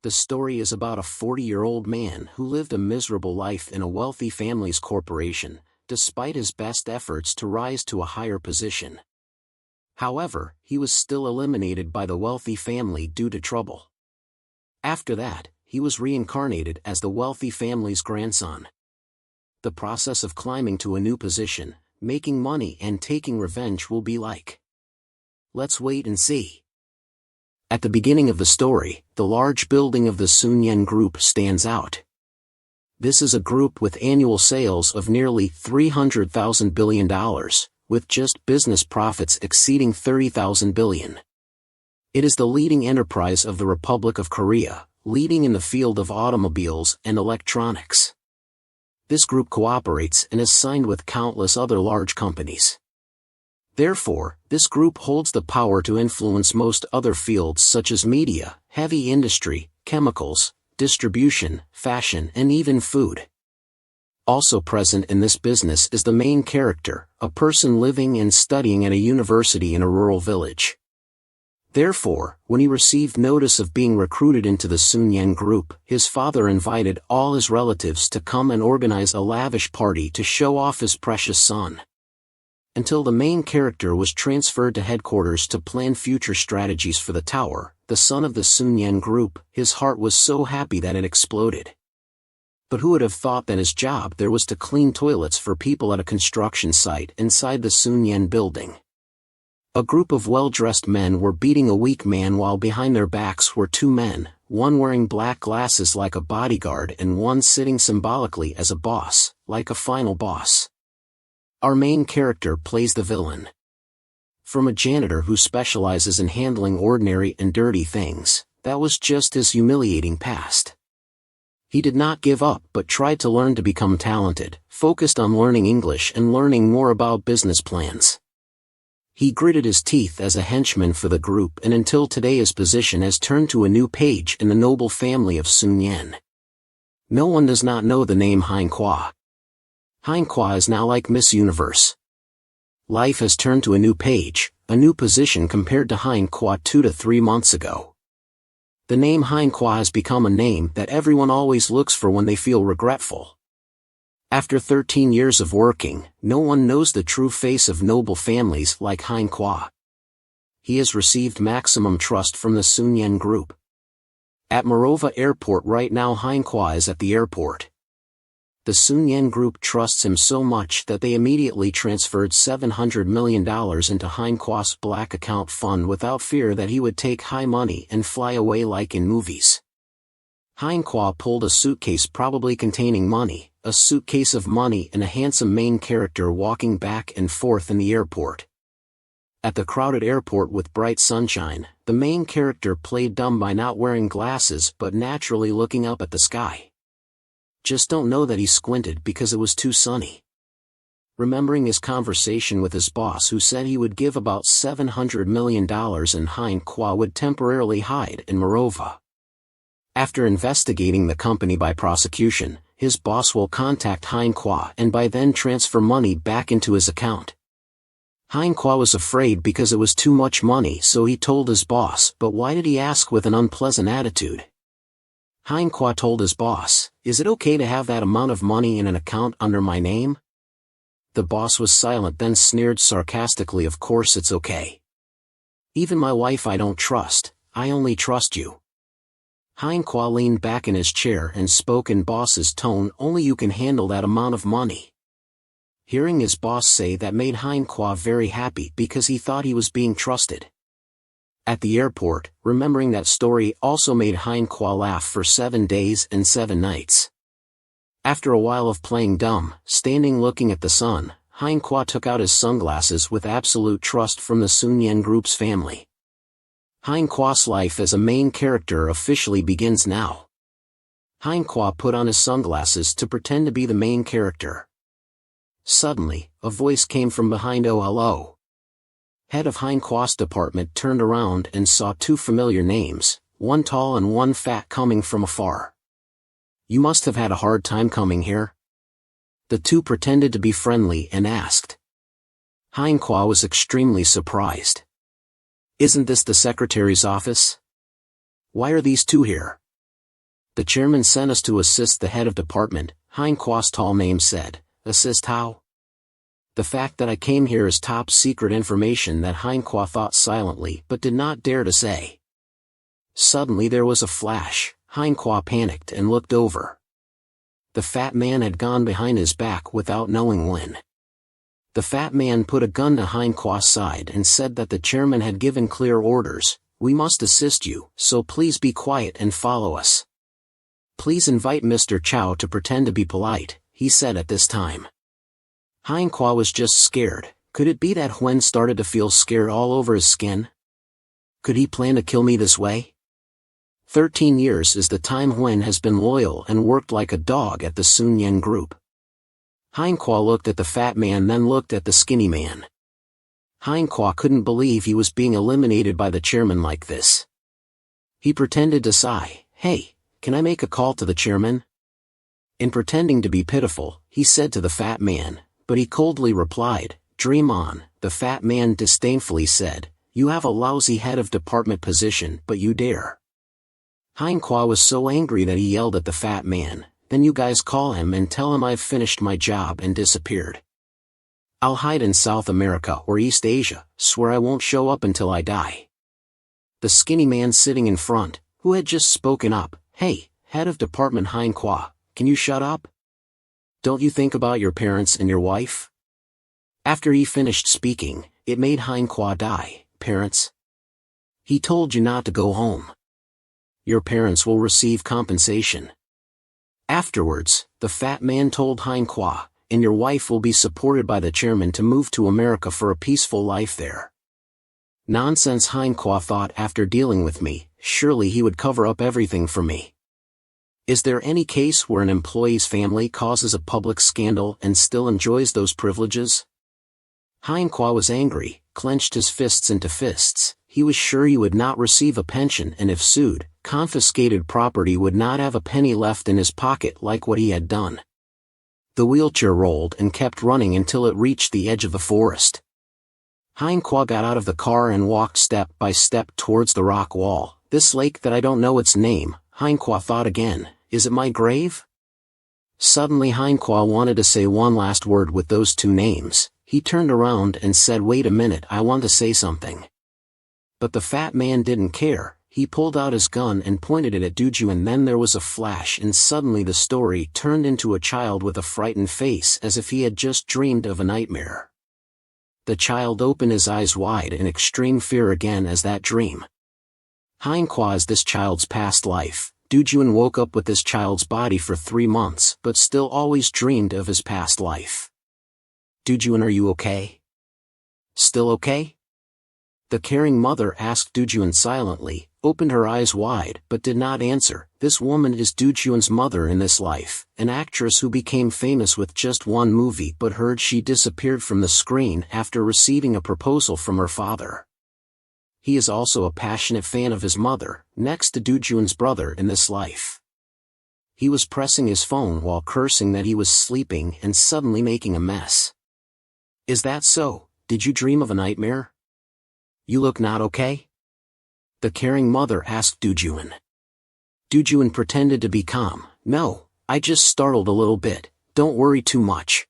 The story is about a 40-year-old man who lived a miserable life in a wealthy family's corporation, despite his best efforts to rise to a higher position. However, he was still eliminated by the wealthy family due to trouble. After that, he was reincarnated as the wealthy family's grandson. The process of climbing to a new position, making money and taking revenge will be like. Let's wait and see. At the beginning of the story, the large building of the Sun Yen Group stands out. This is a group with annual sales of nearly $300,000 billion, with just business profits exceeding $30,000 billion. It is the leading enterprise of the Republic of Korea, leading in the field of automobiles and electronics. This group cooperates and is signed with countless other large companies. Therefore, this group holds the power to influence most other fields such as media, heavy industry, chemicals, distribution, fashion, and even food. Also present in this business is the main character, a person living and studying at a university in a rural village. Therefore, when he received notice of being recruited into the Sun Yen Group, his father invited all his relatives to come and organize a lavish party to show off his precious son. Until the main character was transferred to headquarters to plan future strategies for the tower, the son of the Sun Yen Group, his heart was so happy that it exploded. But who would have thought that his job there was to clean toilets for people at a construction site inside the Sun Yen building? A group of well-dressed men were beating a weak man while behind their backs were two men, one wearing black glasses like a bodyguard and one sitting symbolically as a boss, like a final boss. Our main character plays the villain. From a janitor who specializes in handling ordinary and dirty things, that was just his humiliating past. He did not give up but tried to learn to become talented, focused on learning English and learning more about business plans. He gritted his teeth as a henchman for the group, and until today his position has turned to a new page in the noble family of Sun Yen. No one does not know the name Heinqua. Heinqua is now like Miss Universe. Life has turned to a new page, a new position compared to Heinqua 2 to 3 months ago. The name Heinqua has become a name that everyone always looks for when they feel regretful. After 13 years of working, no one knows the true face of noble families like Heinqua. He has received maximum trust from the Sun Yen Group. At Morova Airport right now, Heinqua is at the airport. The Sun Yen Group trusts him so much that they immediately transferred $700 million into Heinqua's black account fund without fear that he would take high money and fly away like in movies. Heinqua pulled a suitcase probably containing money, a suitcase of money and a handsome main character walking back and forth in the airport. At the crowded airport with bright sunshine, the main character played dumb by not wearing glasses but naturally looking up at the sky. Just don't know that he squinted because it was too sunny. Remembering his conversation with his boss who said he would give about $700 million and Heinqua would temporarily hide in Morova. After investigating the company by prosecution, his boss will contact Heinqua and by then transfer money back into his account. Heinqua was afraid because it was too much money, so he told his boss, but why did he ask with an unpleasant attitude? Heinqua told his boss, "Is it okay to have that amount of money in an account under my name?" The boss was silent, then sneered sarcastically, "Of course it's okay. Even my wife I don't trust, I only trust you." Heinqua leaned back in his chair and spoke in boss's tone, "Only you can handle that amount of money." Hearing his boss say that made Heinqua very happy because he thought he was being trusted. At the airport, remembering that story also made Heinqua laugh for 7 days and 7 nights. After a while of playing dumb, standing looking at the sun, Heinqua took out his sunglasses with absolute trust from the Sun Yen Group's family. Heinqua's life as a main character officially begins now. Heinqua put on his sunglasses to pretend to be the main character. Suddenly, a voice came from behind. "Oh, hello." Head of Heinqua's department turned around and saw 2 familiar names, one tall and one fat, coming from afar. "You must have had a hard time coming here?" The 2 pretended to be friendly and asked. Heinqua was extremely surprised. "Isn't this the secretary's office? Why are these 2 here?" The chairman sent us to assist the head of department, Heinqua's tall name said. Assist how? The fact that I came here is top secret information that Heinqua thought silently but did not dare to say. Suddenly there was a flash. Heinqua panicked and looked over. The fat man had gone behind his back without knowing when. The fat man put a gun to Heinqua's side and said that the chairman had given clear orders. We must assist you, so please be quiet and follow us. Please invite Mr. Chow to pretend to be polite, he said at this time. Heinqua was just scared. Could it be that Huen started to feel scared all over his skin? Could he plan to kill me this way? 13 years is the time Huen has been loyal and worked like a dog at the Sun Yen group. Heinqua looked at the fat man, then looked at the skinny man. Heinqua couldn't believe he was being eliminated by the chairman like this. He pretended to sigh. Hey, can I make a call to the chairman? In pretending to be pitiful, he said to the fat man, but he coldly replied, dream on. The fat man disdainfully said, you have a lousy head of department position, but you dare. Heinqua was so angry that he yelled at the fat man, then you guys call him and tell him I've finished my job, and disappeared. I'll hide in South America or East Asia, swear I won't show up until I die. The skinny man sitting in front, who had just spoken up, hey, head of department Heinqua, can you shut up? Don't you think about your parents and your wife? After he finished speaking, it made Heinqua die. Parents? He told you not to go home. Your parents will receive compensation. Afterwards, the fat man told Heinqua, and your wife will be supported by the chairman to move to America for a peaceful life there. Nonsense, Heinqua thought. After dealing with me, surely he would cover up everything for me. Is there any case where an employee's family causes a public scandal and still enjoys those privileges? Heinqua was angry, clenched his fists into fists. He was sure he would not receive a pension, and if sued, confiscated property would not have a penny left in his pocket like what he had done. The wheelchair rolled and kept running until it reached the edge of the forest. Heinqua got out of the car and walked step by step towards the rock wall. This lake that I don't know its name, Heinqua thought again, is it my grave? Suddenly Heinqua wanted to say one last word with those two names. He turned around and said, wait a minute, I want to say something. But the fat man didn't care. He pulled out his gun and pointed it at Duju, and then there was a flash, and suddenly the story turned into a child with a frightened face as if he had just dreamed of a nightmare. The child opened his eyes wide in extreme fear again as that dream. Heinqua is this child's past life. Dujuan woke up with this child's body for 3 months, but still always dreamed of his past life. Dujuan, are you okay? Still okay? The caring mother asked Dujuan silently, opened her eyes wide but did not answer. This woman is Dujuan's mother in this life, an actress who became famous with just one movie, but heard she disappeared from the screen after receiving a proposal from her father. He is also a passionate fan of his mother, next to Dujuan's brother in this life. He was pressing his phone while cursing that he was sleeping and suddenly making a mess. Is that so? Did you dream of a nightmare? You look not okay? The caring mother asked Dujuan. Dujuan pretended to be calm. No, I just startled a little bit, don't worry too much.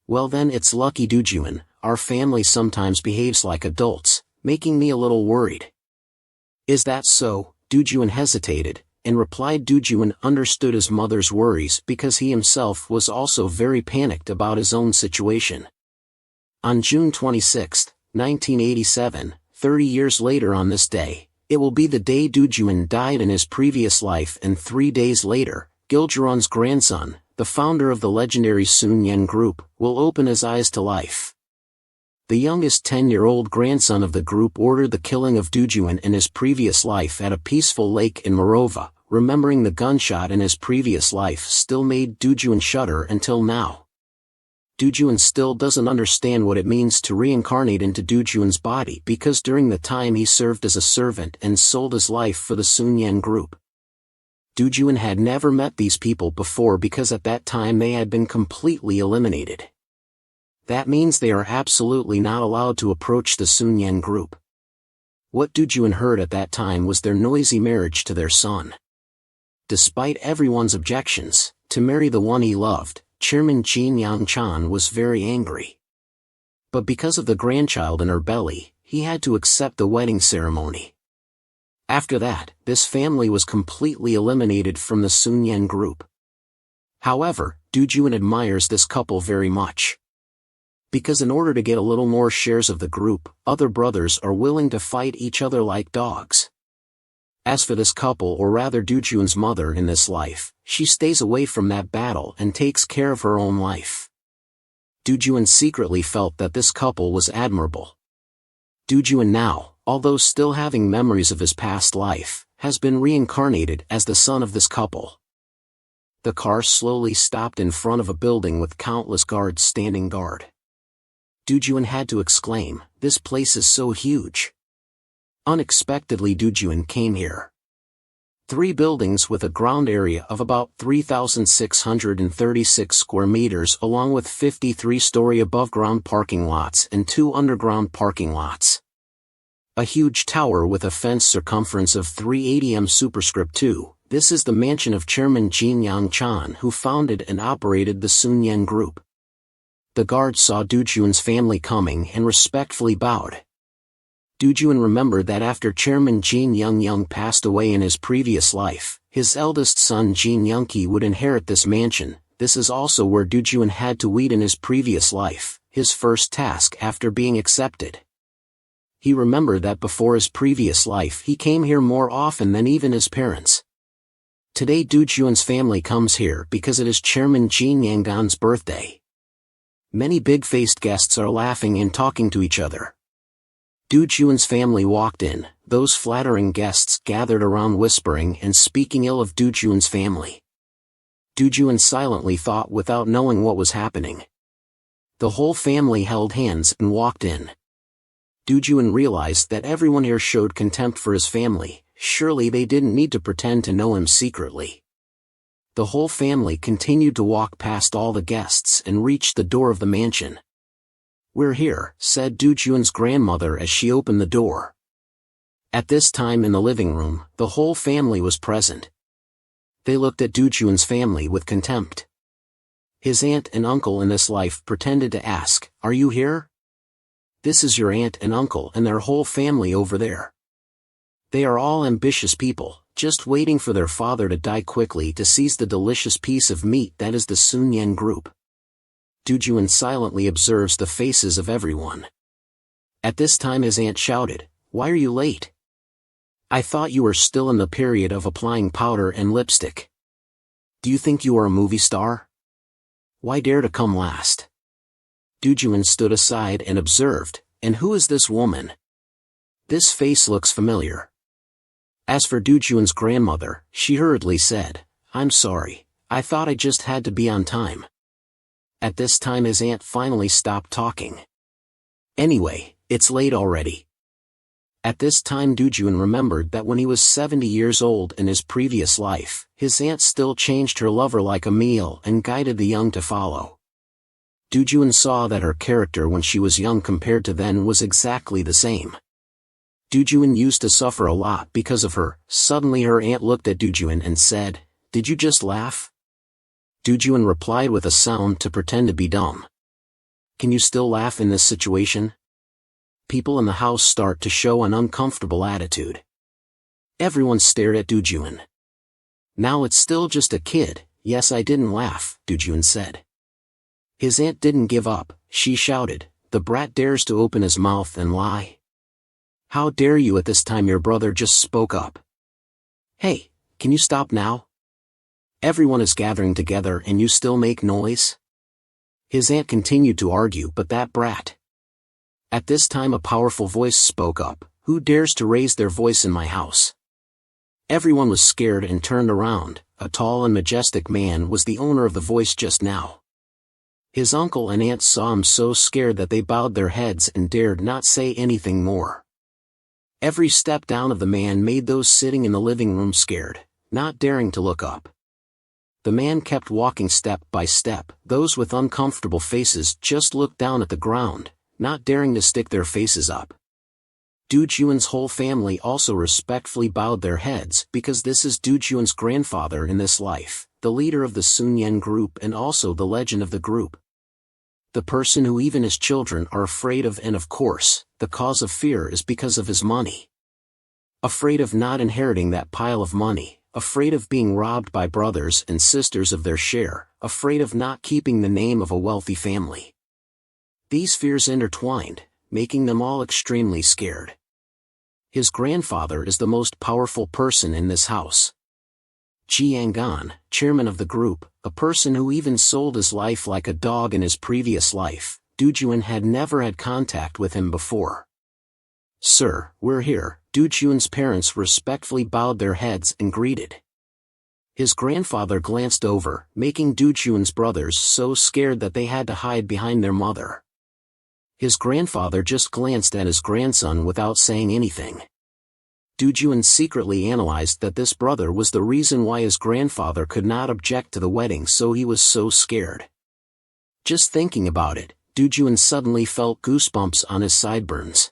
Well then, it's lucky, Dujuan, our family sometimes behaves like adults, making me a little worried. Is that so? Dujuan hesitated, and replied. Dujuan understood his mother's worries because he himself was also very panicked about his own situation. On June 26, 1987, 30 years later on this day, it will be the day Dujuan died in his previous life, and 3 days later, Gilgeron's grandson, the founder of the legendary Sun Yen group, will open his eyes to life. The youngest 10-year-old grandson of the group ordered the killing of Dujuan in his previous life at a peaceful lake in Morova. Remembering the gunshot in his previous life still made Dujuan shudder until now. Dujuan still doesn't understand what it means to reincarnate into Dujuan's body, because during the time he served as a servant and sold his life for the Sun Yen group. Dujuan had never met these people before because at that time they had been completely eliminated. That means they are absolutely not allowed to approach the Sun Yen group. What Dujuan heard at that time was their noisy marriage to their son. Despite everyone's objections, to marry the one he loved, Chairman Jin Yang-chan was very angry. But because of the grandchild in her belly, he had to accept the wedding ceremony. After that, this family was completely eliminated from the Sunyen group. However, Dujun admires this couple very much. Because in order to get a little more shares of the group, other brothers are willing to fight each other like dogs. As for this couple, or rather Dujun's mother in this life, she stays away from that battle and takes care of her own life. Dujun secretly felt that this couple was admirable. Dujun now, although still having memories of his past life, has been reincarnated as the son of this couple. The car slowly stopped in front of a building with countless guards standing guard. Dujun had to exclaim, "This place is so huge." Unexpectedly Dujun came here. 3 buildings with a ground area of about 3,636 square meters along with 53-story above-ground parking lots and 2 underground parking lots. A huge tower with a fence circumference of 380 m superscript 2. This is the mansion of Chairman Jin Yang-chan, who founded and operated the Sunyen Group. The guards saw Dujun's family coming and respectfully bowed. Dujun remembered that after Chairman Jin Young passed away in his previous life, his eldest son Jin Youngki would inherit this mansion. This is also where Dujun had to wait in his previous life, his first task after being accepted. He remembered that before his previous life he came here more often than even his parents. Today Dujun's family comes here because it is Chairman Jin Yangdan's birthday. Many big-faced guests are laughing and talking to each other. Dujun's family walked in, those flattering guests gathered around whispering and speaking ill of Dujun's family. Dujun silently thought without knowing what was happening. The whole family held hands and walked in. Dujun realized that everyone here showed contempt for his family. Surely they didn't need to pretend to know him secretly. The whole family continued to walk past all the guests and reached the door of the mansion. "We're here," said Dujun's grandmother as she opened the door. At this time in the living room, the whole family was present. They looked at Dujun's family with contempt. His aunt and uncle in this life pretended to ask, "Are you here? This is your aunt and uncle and their whole family over there. They are all ambitious people, just waiting for their father to die quickly to seize the delicious piece of meat that is the Sunyen Group." Dujun silently observes the faces of everyone. At this time his aunt shouted, "Why are you late? I thought you were still in the period of applying powder and lipstick. Do you think you are a movie star? Why dare to come last?" Dujun stood aside and observed, "And who is this woman? This face looks familiar." As for Dujun's grandmother, she hurriedly said, "I'm sorry, I thought I just had to be on time." At this time his aunt finally stopped talking. "Anyway, it's late already." At this time Dujun remembered that when he was 70 years old in his previous life, his aunt still changed her lover like a meal and guided the young to follow. Dujun saw that her character when she was young compared to then was exactly the same. Dujun used to suffer a lot because of her. Suddenly her aunt looked at Dujun and said, "Did you just laugh?" Dujun replied with a sound to pretend to be dumb. "Can you still laugh in this situation?" People in the house start to show an uncomfortable attitude. Everyone stared at Dujun. "Now it's still just a kid. Yes, I didn't laugh," Dujun said. His aunt didn't give up. She shouted, "The brat dares to open his mouth and lie. How dare you!" At this time your brother just spoke up. "Hey, can you stop now? Everyone is gathering together and you still make noise?" His aunt continued to argue, "But that brat." At this time a powerful voice spoke up, "Who dares to raise their voice in my house?" Everyone was scared and turned around. A tall and majestic man was the owner of the voice just now. His uncle and aunt saw him so scared that they bowed their heads and dared not say anything more. Every step down of the man made those sitting in the living room scared, not daring to look up. The man kept walking step by step. Those with uncomfortable faces just looked down at the ground, not daring to stick their faces up. Du Juan's whole family also respectfully bowed their heads because this is Du Juan's grandfather in this life, the leader of the Sun Yen group and also the legend of the group. The person who even his children are afraid of, and of course, the cause of fear is because of his money. Afraid of not inheriting that pile of money, afraid of being robbed by brothers and sisters of their share, afraid of not keeping the name of a wealthy family. These fears intertwined, making them all extremely scared. His grandfather is the most powerful person in this house. Jiangan, chairman of the group, a person who even sold his life like a dog in his previous life, Du Juan had never had contact with him before. "Sir, we're here," Du Juan's parents respectfully bowed their heads and greeted. His grandfather glanced over, making Du Juan's brothers so scared that they had to hide behind their mother. His grandfather just glanced at his grandson without saying anything. Du Juan secretly analyzed that this brother was the reason why his grandfather could not object to the wedding, so he was so scared. Just thinking about it, Du Juan suddenly felt goosebumps on his sideburns.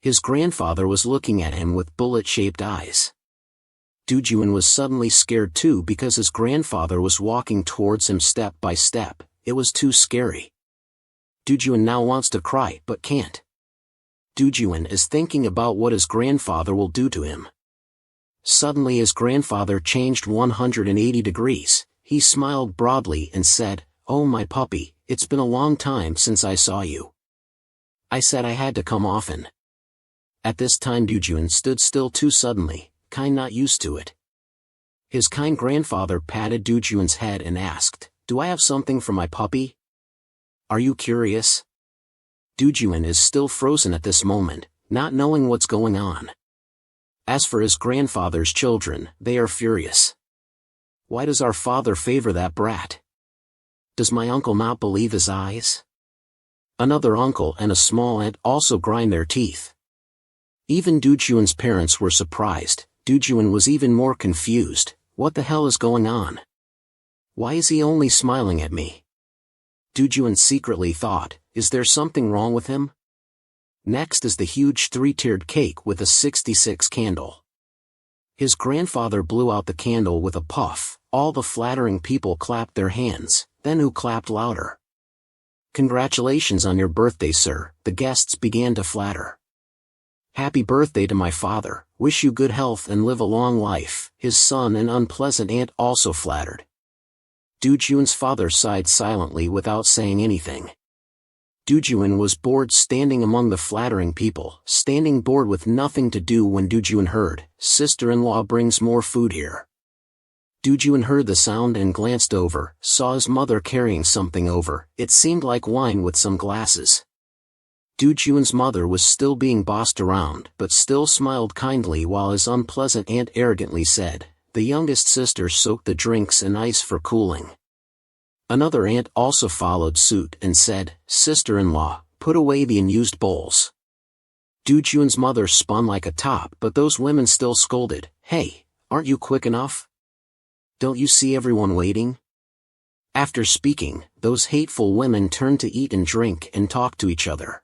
His grandfather was looking at him with bullet-shaped eyes. Du Juan was suddenly scared too because his grandfather was walking towards him step by step. It was too scary. Du Juan now wants to cry but can't. Du Juan is thinking about what his grandfather will do to him. Suddenly his grandfather changed 180 degrees. He smiled broadly and said, "Oh my puppy, it's been a long time since I saw you. I said I had to come often." At this time Du Juan stood still too suddenly, not used to it. His kind grandfather patted Du Juan's head and asked, "Do I have something for my puppy? Are you curious?" Du Juan is still frozen at this moment, not knowing what's going on. As for his grandfather's children, they are furious. Why does our father favor that brat? Does my uncle not believe his eyes? Another uncle and a small aunt also grind their teeth. Even Du Juan's parents were surprised. Du Juan was even more confused. What the hell is going on? Why is he only smiling at me? Du Juan secretly thought, is there something wrong with him? Next is the huge 3-tiered cake with a 66 candle. His grandfather blew out the candle with a puff. All the flattering people clapped their hands, then who clapped louder? "Congratulations on your birthday, sir," the guests began to flatter. "Happy birthday to my father, wish you good health and live a long life," his son and unpleasant aunt also flattered. Du Juan's father sighed silently without saying anything. Du Juan was bored standing among the flattering people, standing bored with nothing to do when Du Juan heard, "Sister-in-law brings more food here." Du Juan heard the sound and glanced over, saw his mother carrying something over. It seemed like wine with some glasses. Du Juan's mother was still being bossed around but still smiled kindly while his unpleasant aunt arrogantly said, "The youngest sister soaked the drinks in ice for cooling." Another aunt also followed suit and said, "Sister-in-law, put away the unused bowls." Du Juan's mother spun like a top but those women still scolded, "Hey, aren't you quick enough? Don't you see everyone waiting?" After speaking, those hateful women turned to eat and drink and talk to each other.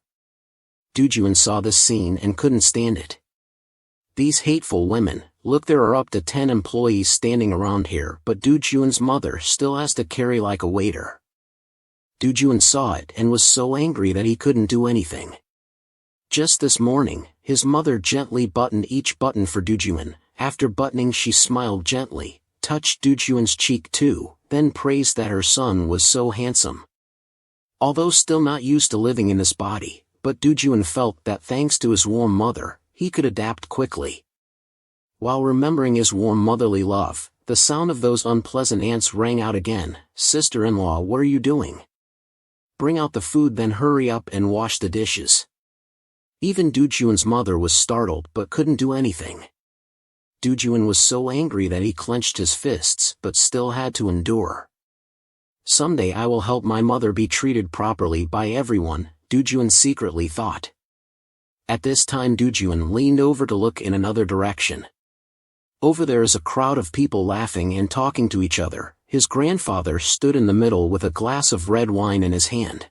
Du Juan saw this scene and couldn't stand it. These hateful women, look, there are up to 10 employees standing around here, but Du Juan's mother still has to carry like a waiter. Du Juan saw it and was so angry that he couldn't do anything. Just this morning, his mother gently buttoned each button for Du Juan. After buttoning, she smiled gently, touched Du Juan's cheek too, then praised that her son was so handsome. Although still not used to living in this body, but Du Juan felt that thanks to his warm mother, he could adapt quickly. While remembering his warm motherly love, the sound of those unpleasant aunts rang out again. "Sister-in-law, what are you doing? Bring out the food, then hurry up and wash the dishes." Even Du Juan's mother was startled but couldn't do anything. Du Juan was so angry that he clenched his fists but still had to endure. "Someday I will help my mother be treated properly by everyone," Du Juan secretly thought. At this time Du Juan leaned over to look in another direction. Over there is a crowd of people laughing and talking to each other. His grandfather stood in the middle with a glass of red wine in his hand.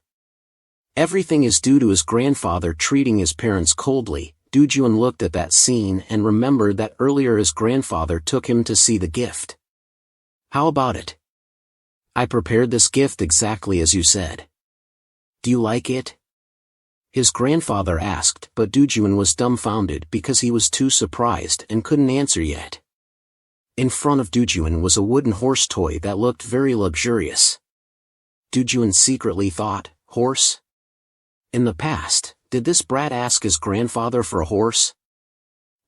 Everything is due to his grandfather treating his parents coldly. Dujun looked at that scene and remembered that earlier his grandfather took him to see the gift. How about it? I prepared this gift exactly as you said. Do you like it? His grandfather asked, but Dujun was dumbfounded because he was too surprised and couldn't answer yet. In front of Dujun was a wooden horse toy that looked very luxurious. Dujun secretly thought, horse? In the past, did this brat ask his grandfather for a horse?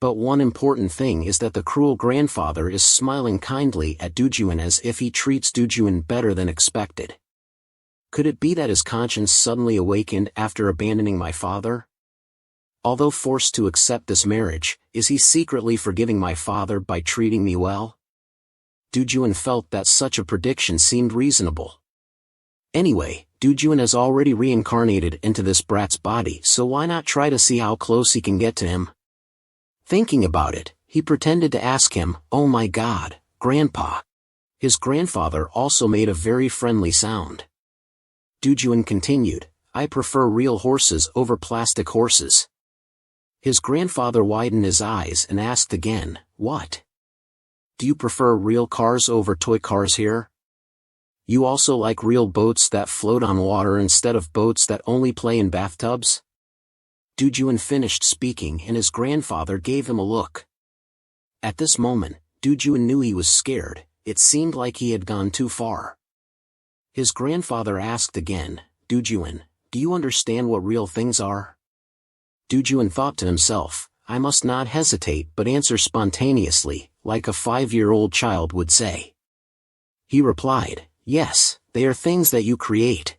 But one important thing is that the cruel grandfather is smiling kindly at Dujun as if he treats Dujun better than expected. Could it be that his conscience suddenly awakened after abandoning my father? Although forced to accept this marriage, is he secretly forgiving my father by treating me well? Dujun felt that such a prediction seemed reasonable. Anyway, Dujun has already reincarnated into this brat's body, so why not try to see how close he can get to him? Thinking about it, he pretended to ask him, "Oh my God, Grandpa." His grandfather also made a very friendly sound. Dujun continued, "I prefer real horses over plastic horses." His grandfather widened his eyes and asked again, "What? Do you prefer real cars over toy cars here? You also like real boats that float on water instead of boats that only play in bathtubs?" Dujun finished speaking and his grandfather gave him a look. At this moment, Dujun knew he was scared. It seemed like he had gone too far. His grandfather asked again, "Dujun, do you understand what real things are?" Dujun thought to himself, I must not hesitate but answer spontaneously, like a 5-year-old child would say. He replied, "Yes, they are things that you create.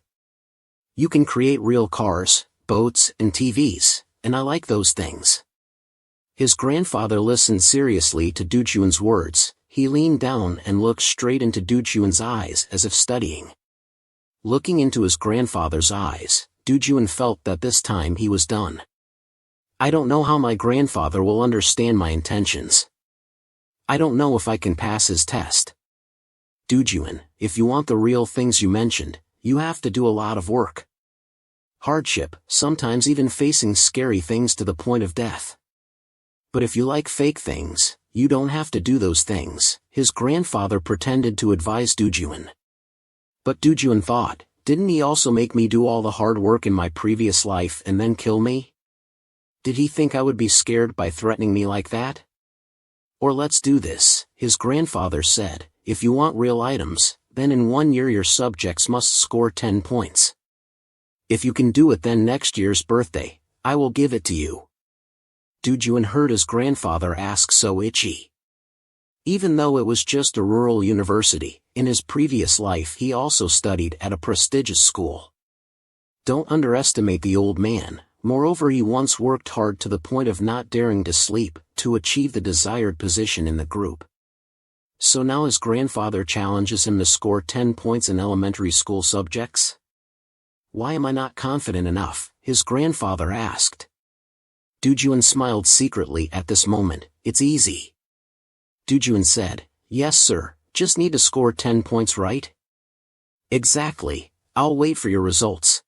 You can create real cars, boats, and TVs, and I like those things." His grandfather listened seriously to Dujun's words. He leaned down and looked straight into Dujun's eyes as if studying. Looking into his grandfather's eyes, Dujun felt that this time he was done. I don't know how my grandfather will understand my intentions. I don't know if I can pass his test. Dujun, if you want the real things you mentioned, you have to do a lot of work. Hardship, sometimes even facing scary things to the point of death. But if you like fake things, you don't have to do those things, his grandfather pretended to advise Dujun. But Dujun thought, didn't he also make me do all the hard work in my previous life and then kill me? Did he think I would be scared by threatening me like that? Or let's do this, his grandfather said, if you want real items, then in 1 year your subjects must score 10 points. If you can do it then next year's birthday, I will give it to you. Dujun heard his grandfather ask so itchy. Even though it was just a rural university, in his previous life he also studied at a prestigious school. Don't underestimate the old man, moreover he once worked hard to the point of not daring to sleep, to achieve the desired position in the group. So now his grandfather challenges him to score 10 points in elementary school subjects? Why am I not confident enough? His grandfather asked. Dujun smiled secretly at this moment. It's easy. Dujun said, yes sir, just need to score 10 points right? Exactly, I'll wait for your results.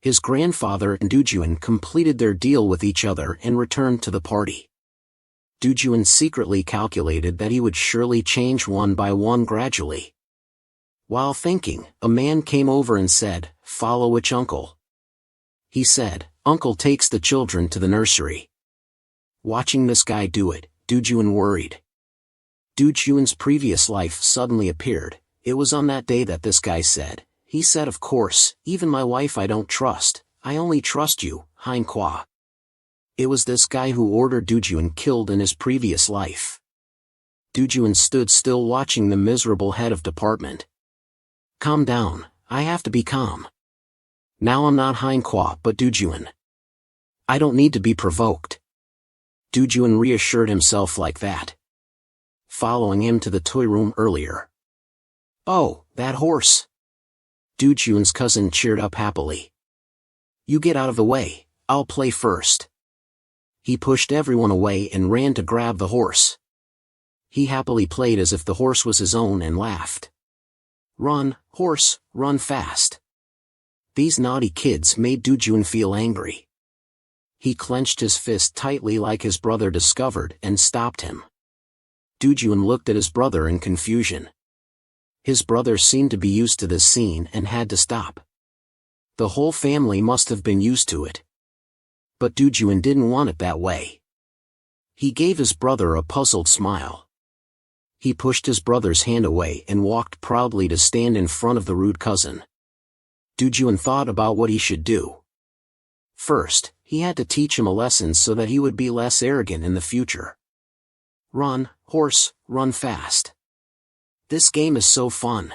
His grandfather and Dujun completed their deal with each other and returned to the party. Dujun secretly calculated that he would surely change one by one gradually. While thinking, a man came over and said, follow which uncle? He said, uncle takes the children to the nursery. Watching this guy do it, Dujun worried. Dujun's previous life suddenly appeared. It was on that day that this guy said, he said of course, even my wife I don't trust, I only trust you, Heinqua. It was this guy who ordered Dujun killed in his previous life. Dujun stood still watching the miserable head of department. Calm down, I have to be calm. Now I'm not Heinqua but Dujun. I don't need to be provoked. Dujun reassured himself like that. Following him to the toy room earlier. Oh, that horse. Dujun's cousin cheered up happily. You get out of the way, I'll play first. He pushed everyone away and ran to grab the horse. He happily played as if the horse was his own and laughed. Run, horse, run fast. These naughty kids made Dujun feel angry. He clenched his fist tightly like his brother discovered and stopped him. Dujun looked at his brother in confusion. His brother seemed to be used to this scene and had to stop. The whole family must have been used to it. But Dujun didn't want it that way. He gave his brother a puzzled smile. He pushed his brother's hand away and walked proudly to stand in front of the rude cousin. Dujun thought about what he should do. First, he had to teach him a lesson so that he would be less arrogant in the future. Run, horse, run fast. This game is so fun.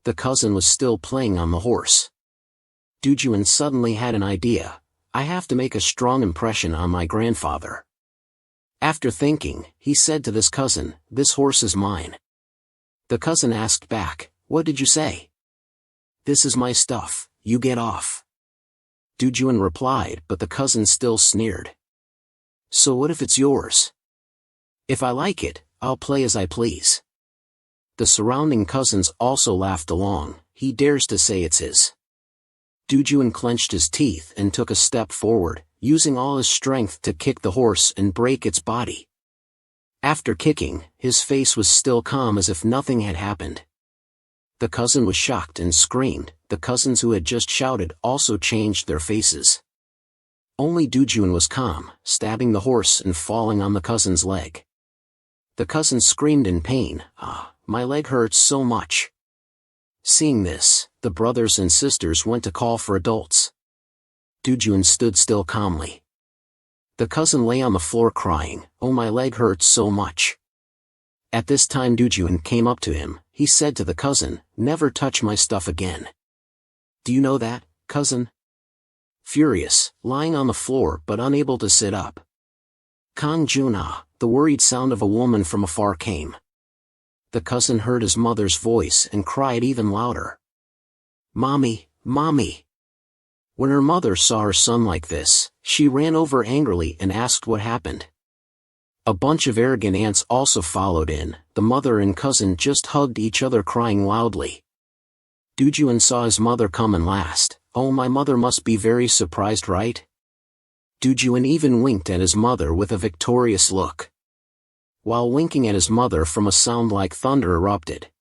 The cousin was still playing on the horse. Dujun suddenly had an idea. I have to make a strong impression on my grandfather. After thinking, he said to this cousin, "This horse is mine." The cousin asked back, "What did you say?" "This is my stuff, you get off." Dujun replied, but the cousin still sneered. "So what if it's yours?" "If I like it, I'll play as I please." The surrounding cousins also laughed along. He dares to say it's his. Dujun clenched his teeth and took a step forward, using all his strength to kick the horse and break its body. After kicking, his face was still calm as if nothing had happened. The cousin was shocked and screamed. The cousins who had just shouted also changed their faces. Only Dujun was calm, stabbing the horse and falling on the cousin's leg. The cousin screamed in pain, "Ah, my leg hurts so much." Seeing this, the brothers and sisters went to call for adults. Dujun stood still calmly. The cousin lay on the floor crying, "Oh, my leg hurts so much." At this time Dujun came up to him. He said to the cousin, "Never touch my stuff again." "Do you know that, cousin?" Furious, lying on the floor but unable to sit up. Kang Jun-ah, the worried sound of a woman from afar came. The cousin heard his mother's voice and cried even louder. "Mommy, mommy." When her mother saw her son like this, she ran over angrily and asked what happened. A bunch of arrogant aunts also followed in. The mother and cousin just hugged each other crying loudly. Dujun saw his mother come in last. "Oh, my mother must be very surprised, right?" Dujun even winked at his mother with a victorious look. While winking at his mother from a sound like thunder erupted.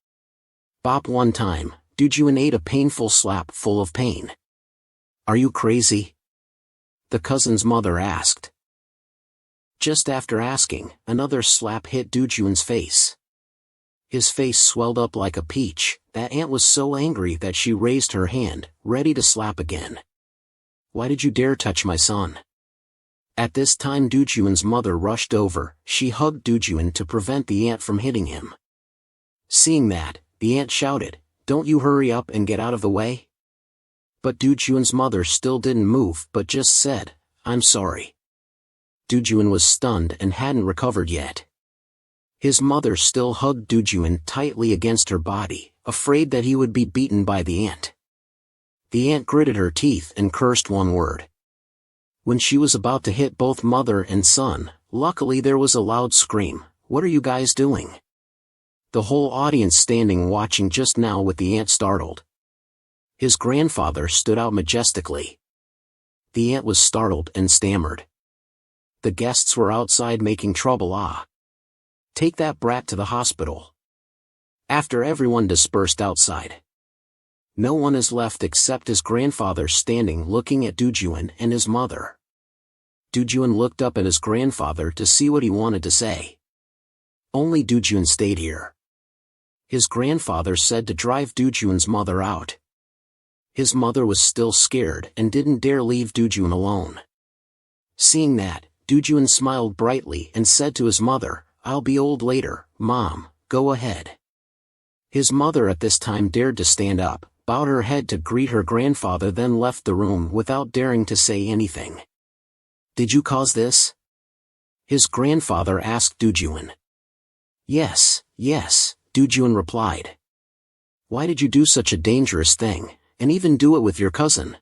Bop one time, Dujun ate a painful slap full of pain. "Are you crazy?" the cousin's mother asked. Just after asking, another slap hit Dujun's face. His face swelled up like a peach. That aunt was so angry that she raised her hand, ready to slap again. "Why did you dare touch my son?" At this time Dujun's mother rushed over. She hugged Dujun to prevent the aunt from hitting him. Seeing that, the aunt shouted, "Don't you hurry up and get out of the way?" But Dujun's mother still didn't move but just said, "I'm sorry." Dujun was stunned and hadn't recovered yet. His mother still hugged Dujun tightly against her body, afraid that he would be beaten by the aunt. The aunt gritted her teeth and cursed one word. When she was about to hit both mother and son, luckily there was a loud scream, "What are you guys doing?" The whole audience standing watching just now with the aunt startled. His grandfather stood out majestically. The aunt was startled and stammered. The guests were outside making trouble. "Ah! Take that brat to the hospital." After everyone dispersed outside. No one is left except his grandfather standing looking at Dujun and his mother. Dujun looked up at his grandfather to see what he wanted to say. Only Dujun stayed here. His grandfather said to drive Dujun's mother out. His mother was still scared and didn't dare leave Dujun alone. Seeing that, Dujun smiled brightly and said to his mother, "I'll be old later, Mom, go ahead." His mother at this time dared to stand up, bowed her head to greet her grandfather, then left the room without daring to say anything. "Did you cause this?" his grandfather asked Dujun. Yes, Dujun replied. "Why did you do such a dangerous thing, and even do it with your cousin?"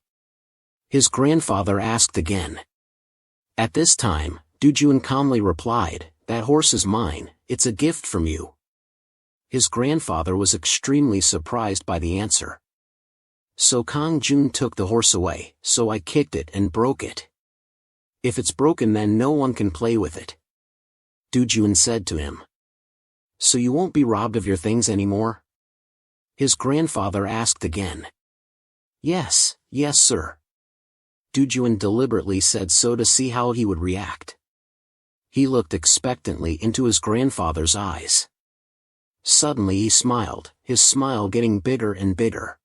his grandfather asked again. At this time, Dujun calmly replied, "That horse is mine, it's a gift from you." His grandfather was extremely surprised by the answer. "So Kang Jun took the horse away, so I kicked it and broke it." If it's broken then no one can play with it. Dujun said to him. So you won't be robbed of your things anymore? His grandfather asked again. Yes, sir. Dujun deliberately said so to see how he would react. He looked expectantly into his grandfather's eyes. Suddenly he smiled, his smile getting bigger and bigger.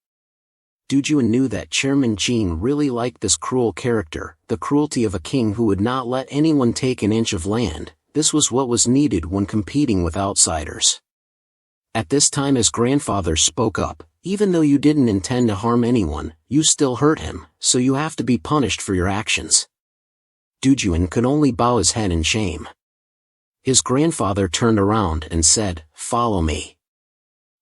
Dujun knew that Chairman Jean really liked this cruel character, the cruelty of a king who would not let anyone take an inch of land. This was what was needed when competing with outsiders. At this time his grandfather spoke up. Even though you didn't intend to harm anyone, you still hurt him, so you have to be punished for your actions. Dujun could only bow his head in shame. His grandfather turned around and said, "Follow me."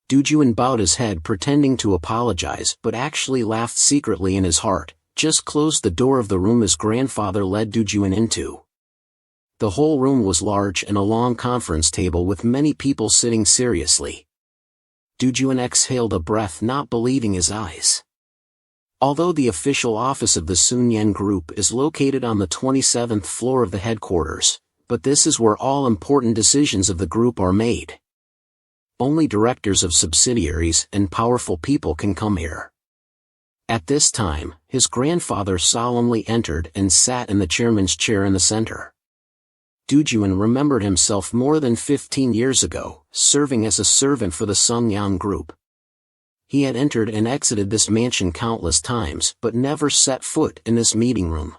Dujun bowed his head pretending to apologize but actually laughed secretly in his heart, just closed the door of the room his grandfather led Dujun into. The whole room was large and a long conference table with many people sitting seriously. Dujun exhaled a breath, not believing his eyes. Although the official office of the Sun Yen Group is located on the 27th floor of the headquarters, but this is where all important decisions of the group are made. Only directors of subsidiaries and powerful people can come here. At this time, his grandfather solemnly entered and sat in the chairman's chair in the center. Dujun remembered himself more than 15 years ago, serving as a servant for the Sun Yang Group. He had entered and exited this mansion countless times but never set foot in this meeting room.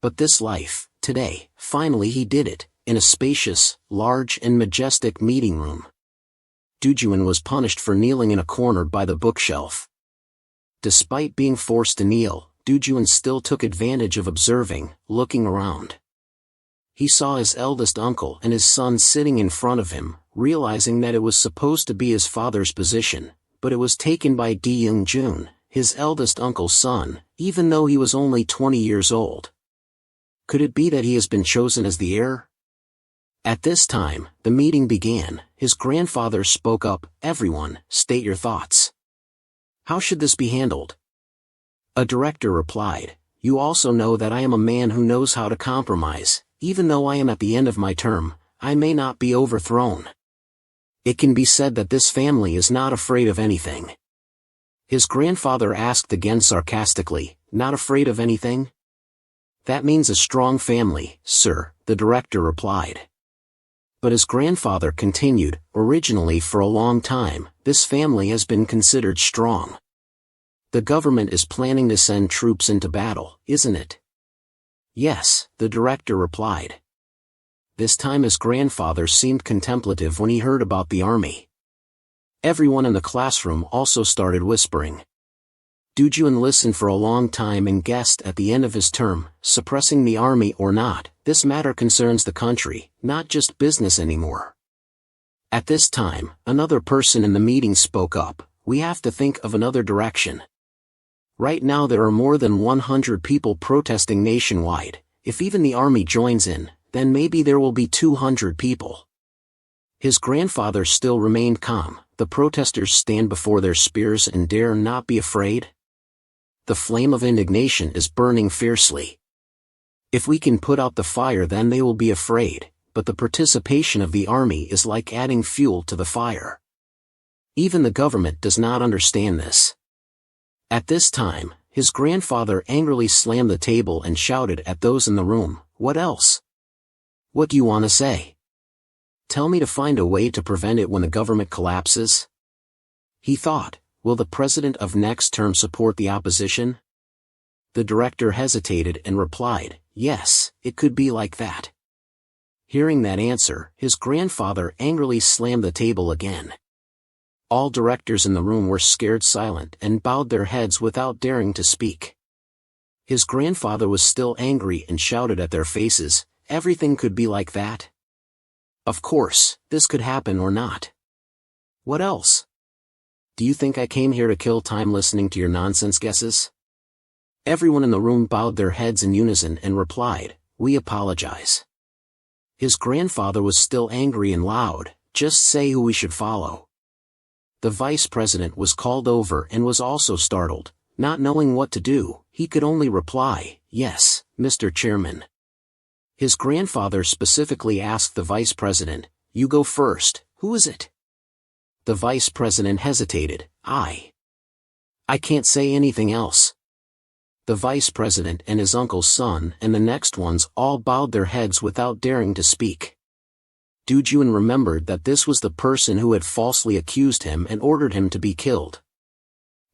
But this life, today, finally he did it, in a spacious, large and majestic meeting room. Dujun was punished for kneeling in a corner by the bookshelf. Despite being forced to kneel, Dujun still took advantage of observing, looking around. He saw his eldest uncle and his son sitting in front of him, realizing that it was supposed to be his father's position, but it was taken by Di Young-jun, his eldest uncle's son, even though he was only 20 years old. Could it be that he has been chosen as the heir? At this time, the meeting began. His grandfather spoke up, "Everyone, state your thoughts. How should this be handled?" A director replied, "You also know that I am a man who knows how to compromise. Even though I am at the end of my term, I may not be overthrown. It can be said that this family is not afraid of anything." His grandfather asked again sarcastically, "Not afraid of anything?" "That means a strong family, sir," the director replied. But his grandfather continued, "Originally for a long time, this family has been considered strong. The government is planning to send troops into battle, isn't it?" "Yes," the director replied. This time his grandfather seemed contemplative when he heard about the army. Everyone in the classroom also started whispering. Dujun listened for a long time and guessed at the end of his term, suppressing the army or not, this matter concerns the country, not just business anymore. At this time, another person in the meeting spoke up, "We have to think of another direction. Right now there are more than 100 people protesting nationwide. If even the army joins in, then maybe there will be 200 people." His grandfather still remained calm. The protesters stand before their spears and dare not be afraid. The flame of indignation is burning fiercely. If we can put out the fire then they will be afraid, but the participation of the army is like adding fuel to the fire. Even the government does not understand this. At this time, his grandfather angrily slammed the table and shouted at those in the room, "What else? What do you want to say? Tell me to find a way to prevent it when the government collapses." He thought, will the president of next term support the opposition? The director hesitated and replied, "Yes, it could be like that." Hearing that answer, his grandfather angrily slammed the table again. All directors in the room were scared silent and bowed their heads without daring to speak. His grandfather was still angry and shouted at their faces, "Everything could be like that? Of course, this could happen or not. What else? Do you think I came here to kill time listening to your nonsense guesses?" Everyone in the room bowed their heads in unison and replied, "We apologize." His grandfather was still angry and loud, "Just say who we should follow." The vice president was called over and was also startled. Not knowing what to do, he could only reply, "Yes, Mr. Chairman." His grandfather specifically asked the vice president, "You go first, who is it?" The vice president hesitated. I can't say anything else." The vice president and his uncle's son and the next ones all bowed their heads without daring to speak. Du Juan remembered that this was the person who had falsely accused him and ordered him to be killed.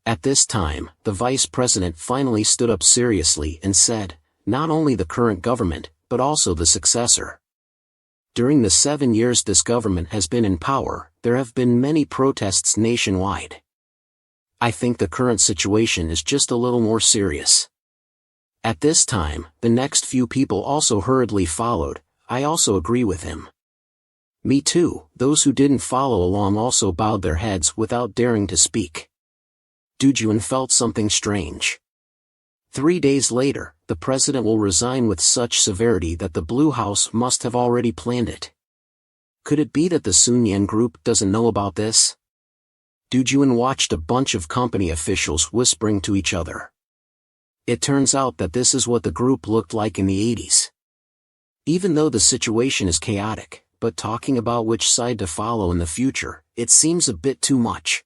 At this time, the vice president finally stood up seriously and said, "Not only the current government, but also the successor. During the 7 years this government has been in power, there have been many protests nationwide. I think the current situation is just a little more serious." At this time, the next few people also hurriedly followed. "I also agree with him." "Me too." Those who didn't follow along also bowed their heads without daring to speak. Du Juan felt something strange. 3 days later, the president will resign with such severity that the Blue House must have already planned it. Could it be that the Sun Yan group doesn't know about this? Du Juan watched a bunch of company officials whispering to each other. It turns out that this is what the group looked like in the 80s. Even though the situation is chaotic, but talking about which side to follow in the future, it seems a bit too much.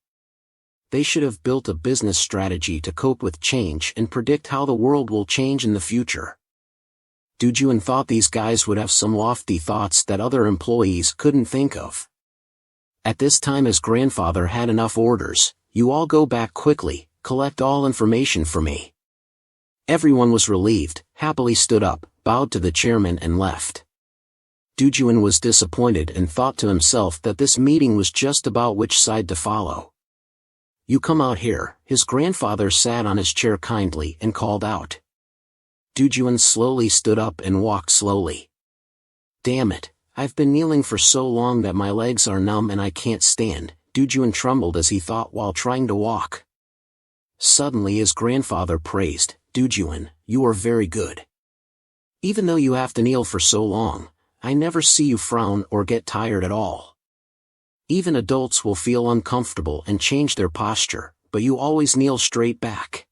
They should have built a business strategy to cope with change and predict how the world will change in the future. Du Juan thought these guys would have some lofty thoughts that other employees couldn't think of. At this time his grandfather had enough orders. "You all go back quickly, collect all information for me." Everyone was relieved, happily stood up, bowed to the chairman and left. Du Juan was disappointed and thought to himself that this meeting was just about which side to follow. "You come out here." His grandfather sat on his chair kindly and called out. Du Juan slowly stood up and walked slowly. "Damn it, I've been kneeling for so long that my legs are numb and I can't stand," Du Juan trembled as he thought while trying to walk. Suddenly his grandfather praised, "Du Juan, you are very good. Even though you have to kneel for so long, I never see you frown or get tired at all. Even adults will feel uncomfortable and change their posture, but you always kneel straight back."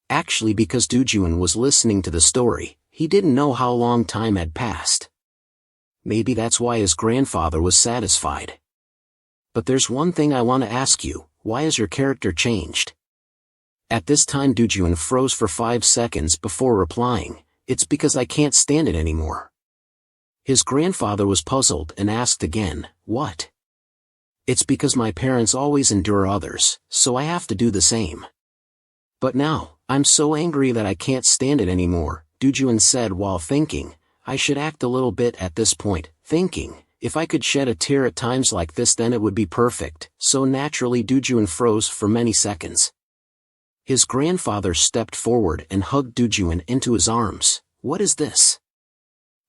Actually, because Du Juan was listening to the story, he didn't know how long time had passed. Maybe that's why his grandfather was satisfied. "But there's one thing I want to ask you, why has your character changed?" At this time Du Juan froze for 5 seconds before replying, "It's because I can't stand it anymore." His grandfather was puzzled and asked again, "What?" "It's because my parents always endure others, so I have to do the same. But now, I'm so angry that I can't stand it anymore," Du Juan said while thinking. "I should act a little bit at this point," thinking, "If I could shed a tear at times like this then it would be perfect." So naturally Du Juan froze for many seconds. His grandfather stepped forward and hugged Du Juan into his arms. "What is this?"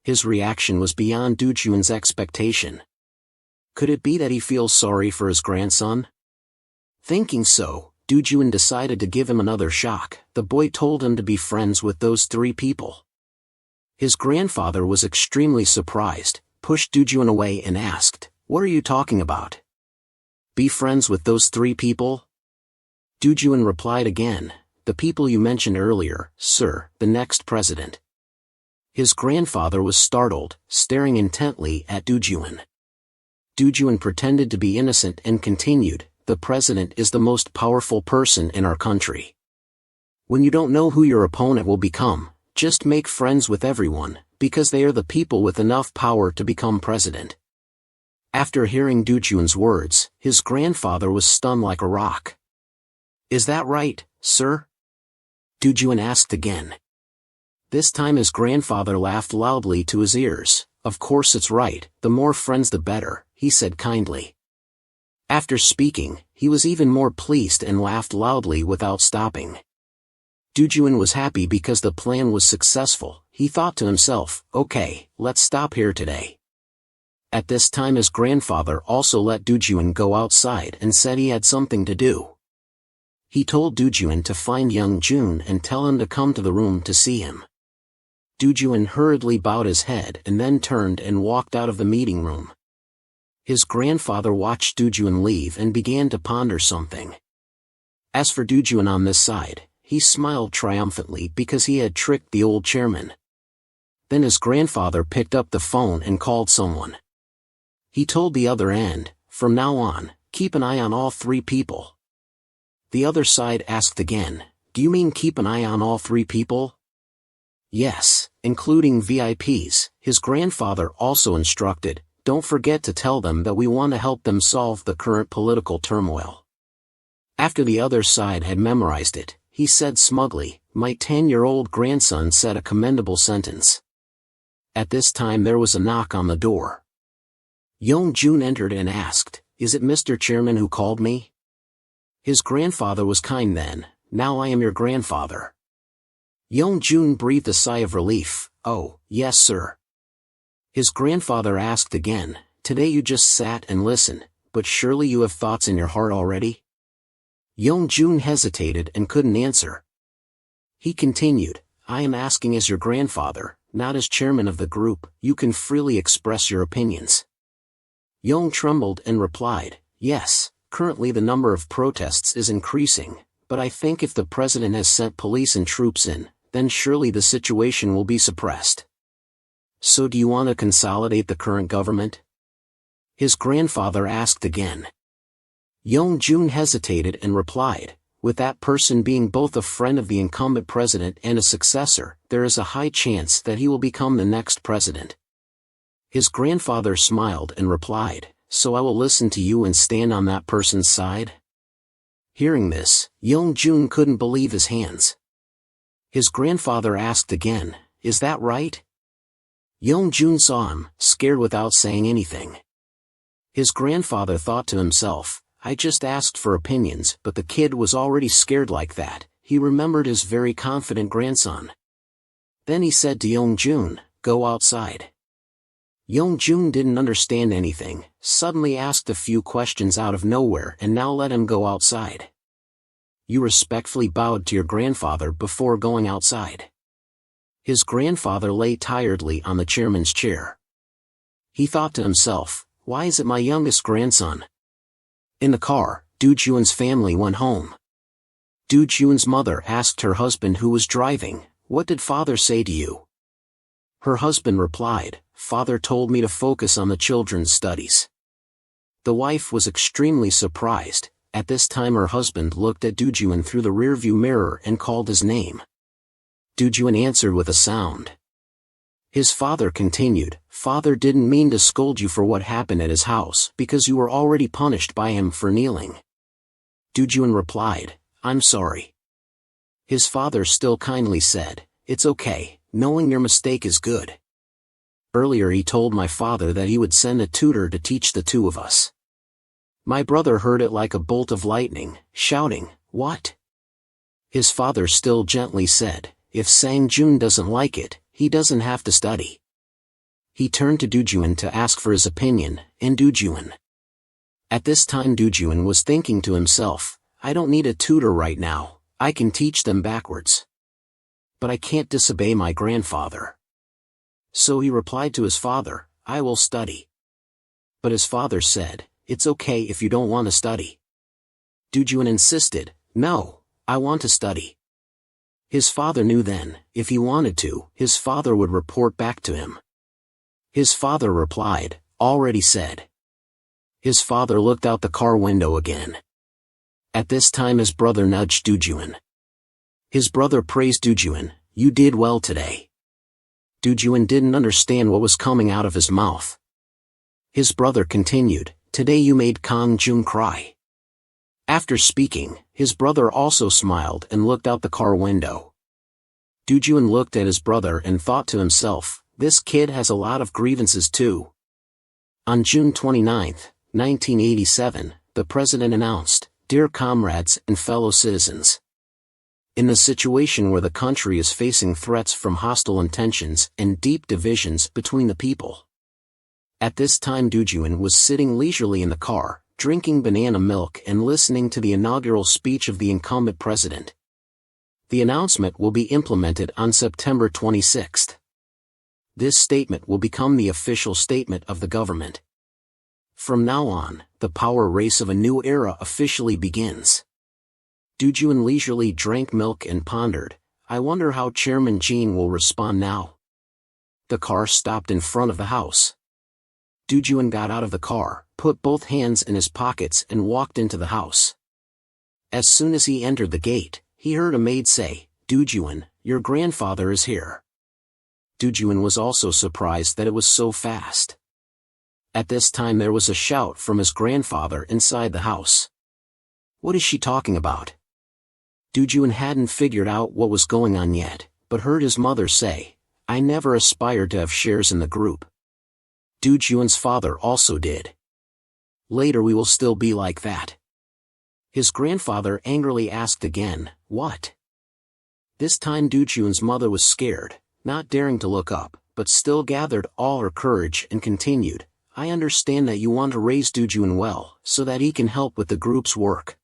His reaction was beyond Du Juan's expectation. Could it be that he feels sorry for his grandson? Thinking so, Du Juan decided to give him another shock. The boy told him to be friends with those 3 people. His grandfather was extremely surprised, pushed Du Juan away and asked, "What are you talking about? Be friends with those 3 people?" Du Juan replied again, "The people you mentioned earlier, sir, the next president." His grandfather was startled, staring intently at Du Juan. Du Juan pretended to be innocent and continued, "The president is the most powerful person in our country. When you don't know who your opponent will become, just make friends with everyone, because they are the people with enough power to become president." After hearing Du Juan's words, his grandfather was stunned like a rock. "Is that right, sir?" Du Juan asked again. This time his grandfather laughed loudly to his ears. "Of course it's right, the more friends the better," he said kindly. After speaking, he was even more pleased and laughed loudly without stopping. Du Juan was happy because the plan was successful. He thought to himself, "Okay, let's stop here today." At this time his grandfather also let Du Juan go outside and said he had something to do. He told Du Juan to find young Jun and tell him to come to the room to see him. Du Juan hurriedly bowed his head and then turned and walked out of the meeting room. His grandfather watched Du Juan leave and began to ponder something. As for Du Juan on this side, he smiled triumphantly because he had tricked the old chairman. Then his grandfather picked up the phone and called someone. He told the other end, "From now on, keep an eye on all three people." The other side asked again, "Do you mean keep an eye on all three people?" "Yes, including VIPs, his grandfather also instructed, "Don't forget to tell them that we want to help them solve the current political turmoil." After the other side had memorized it, he said smugly, "My 10-year-old grandson said a commendable sentence." At this time there was a knock on the door. Young-jun entered and asked, "Is it Mr. Chairman who called me?" His grandfather was kind then, "Now I am your grandfather." Young-jun breathed a sigh of relief, "Oh, yes sir." His grandfather asked again, "Today you just sat and listened, but surely you have thoughts in your heart already?" Young-jun hesitated and couldn't answer. He continued, "I am asking as your grandfather, not as chairman of the group. You can freely express your opinions." Young trembled and replied, "Yes, currently the number of protests is increasing, but I think if the president has sent police and troops in, then surely the situation will be suppressed." "So do you want to consolidate the current government?" his grandfather asked again. Young-jun hesitated and replied, "With that person being both a friend of the incumbent president and a successor, there is a high chance that he will become the next president." His grandfather smiled and replied, "So I will listen to you and stand on that person's side?" Hearing this, Young-jun couldn't believe his hands. His grandfather asked again, "Is that right?" Young-jun saw him, scared without saying anything. His grandfather thought to himself, "I just asked for opinions, but the kid was already scared like that." He remembered his very confident grandson. Then he said to Young-jun, "Go outside." Young-jun didn't understand anything, suddenly asked a few questions out of nowhere and now let him go outside. You respectfully bowed to your grandfather before going outside. His grandfather lay tiredly on the chairman's chair. He thought to himself, "Why is it my youngest grandson?" In the car, Do-jun's family went home. Do-jun's mother asked her husband who was driving, "What did father say to you?" Her husband replied, "Father told me to focus on the children's studies." The wife was extremely surprised. At this time her husband looked at Do-jun through the rearview mirror and called his name. Do-jun answered with a sound. His father continued, "Father didn't mean to scold you for what happened at his house because you were already punished by him for kneeling." Do-jun replied, "I'm sorry." His father still kindly said, "It's okay, knowing your mistake is good. Earlier he told my father that he would send a tutor to teach the two of us." My brother heard it like a bolt of lightning, shouting, "What?" His father still gently said, "If Sang-jun doesn't like it, he doesn't have to study." He turned to Do-jun to ask for his opinion, and Do-jun. At this time Do-jun was thinking to himself, "I don't need a tutor right now, I can teach them backwards. But I can't disobey my grandfather." So he replied to his father, "I will study." But his father said, "It's okay if you don't want to study." Do-jun insisted, "No, I want to study." His father knew then, if he wanted to, his father would report back to him. His father replied, "Already said." His father looked out the car window again. At this time his brother nudged Do-jun. His brother praised Do-jun, "You did well today." Do-jun didn't understand what was coming out of his mouth. His brother continued, "Today you made Kang-jun cry." After speaking, his brother also smiled and looked out the car window. Do-jun looked at his brother and thought to himself, "This kid has a lot of grievances too." On June 29, 1987, the president announced, "Dear comrades and fellow citizens. In the situation where the country is facing threats from hostile intentions and deep divisions between the people." At this time Do-jun was sitting leisurely in the car, drinking banana milk and listening to the inaugural speech of the incumbent president. The announcement will be implemented on September 26. This statement will become the official statement of the government. From now on, the power race of a new era officially begins. Do-jun leisurely drank milk and pondered, "I wonder how Chairman Jean will respond now." the car stopped in front of the house. Doojuan got out of the car, put both hands in his pockets and walked into the house. As soon as he entered the gate, he heard a maid say, "Doojuan, your grandfather is here." Doojuan was also surprised that it was so fast. At this time there was a shout from his grandfather inside the house. "What is she talking about?" Doojuan hadn't figured out what was going on yet, but heard his mother say, "I never aspired to have shares in the group. Doojuan's father also did. Later we will still be like that." His grandfather angrily asked again, "What?" This time Doojuan's mother was scared, not daring to look up, but still gathered all her courage and continued, "I understand that you want to raise Doojuan well, so that he can help with the group's work.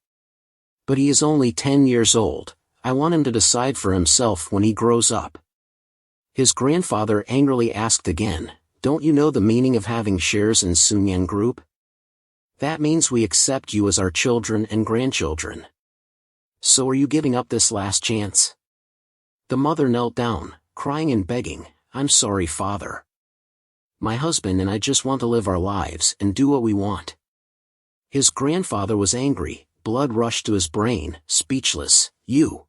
But he is only 10 years old. I want him to decide for himself when he grows up." His grandfather angrily asked again, "Don't you know the meaning of having shares in Sunyang Group? That means we accept you as our children and grandchildren. So are you giving up this last chance?" The mother knelt down, crying and begging, "I'm sorry, father. My husband and I just want to live our lives and do what we want." His grandfather was angry, blood rushed to his brain, speechless, "You."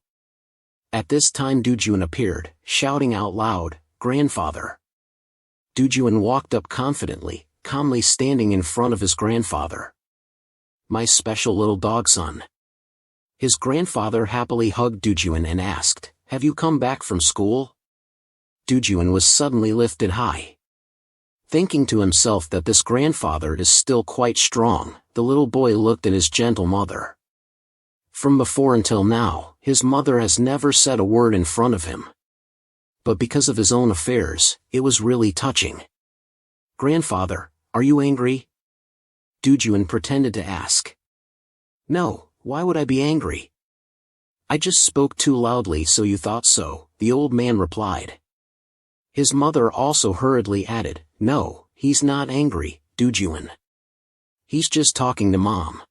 At this time Doojuan appeared, shouting out loud, "Grandfather." Doojuan walked up confidently, calmly standing in front of his grandfather. "My special little dog son." His grandfather happily hugged Doojuan and asked, "Have you come back from school?" Doojuan was suddenly lifted high. Thinking to himself that this grandfather is still quite strong, the little boy looked at his gentle mother. From before until now, his mother has never said a word in front of him. But because of his own affairs, it was really touching. "Grandfather, are you angry?" Doojuan pretended to ask. "No, why would I be angry?" "I just spoke too loudly so you thought so," the old man replied. His mother also hurriedly added, "No, he's not angry, Doojuan. He's just talking to Mom."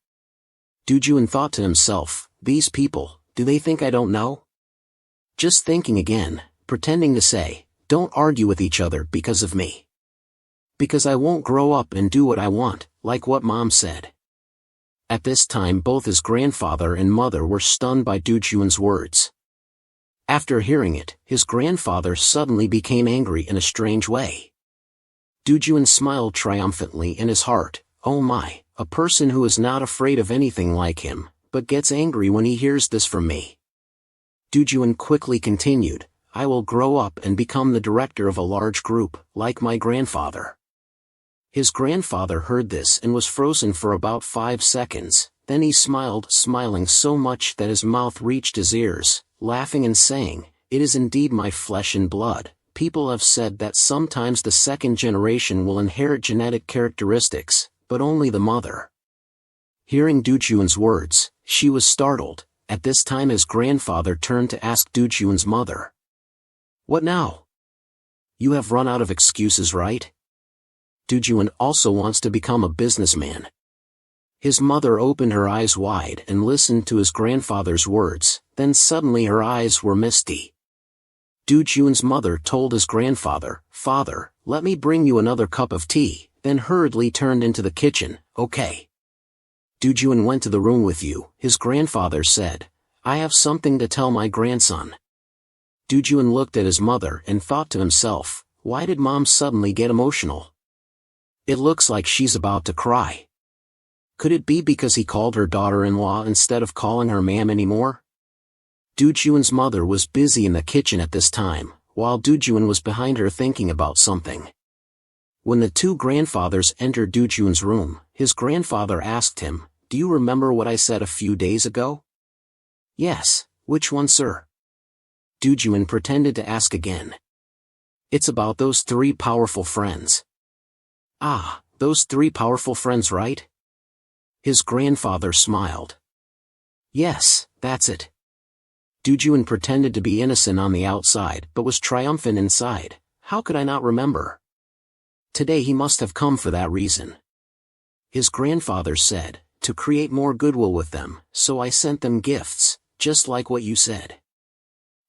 Doojuan thought to himself, "These people, do they think I don't know?" Just thinking again, pretending to say, "Don't argue with each other because of me. Because I won't grow up and do what I want, like what Mom said." At this time both his grandfather and mother were stunned by Doojuan's words. After hearing it, his grandfather suddenly became angry in a strange way. Doojuan smiled triumphantly in his heart, "Oh my, a person who is not afraid of anything like him, but gets angry when he hears this from me." Doojuan quickly continued, "I will grow up and become the director of a large group, like my grandfather." His grandfather heard this and was frozen for about 5 seconds, then he smiled, smiling so much that his mouth reached his ears, laughing and saying, "It is indeed my flesh and blood. People have said that sometimes the second generation will inherit genetic characteristics, but only the mother." Hearing Doojuan's words, she was startled. At this time his grandfather turned to ask Doojuan's mother, "What now? You have run out of excuses, right? Doojuan also wants to become a businessman." His mother opened her eyes wide and listened to his grandfather's words, then suddenly her eyes were misty. Doojuan's mother told his grandfather, "Father, let me bring you another cup of tea," then hurriedly turned into the kitchen, "Okay. Doojuan went to the room with you," his grandfather said. "I have something to tell my grandson." Doojuan looked at his mother and thought to himself, "Why did Mom suddenly get emotional? It looks like she's about to cry. Could it be because he called her daughter-in-law instead of calling her ma'am anymore?" Doojuan's mother was busy in the kitchen at this time, while Doojuan was behind her thinking about something. When the two grandfathers entered Doojuan's room, his grandfather asked him, "Do you remember what I said a few days ago?" "Yes, which one, sir?" Doojuan pretended to ask again. "It's about those 3 powerful friends." "Ah, those 3 powerful friends, right?" His grandfather smiled. "Yes, that's it." Doojuan pretended to be innocent on the outside but was triumphant inside. "How could I not remember? Today he must have come for that reason." His grandfather said, "To create more goodwill with them, so I sent them gifts, just like what you said."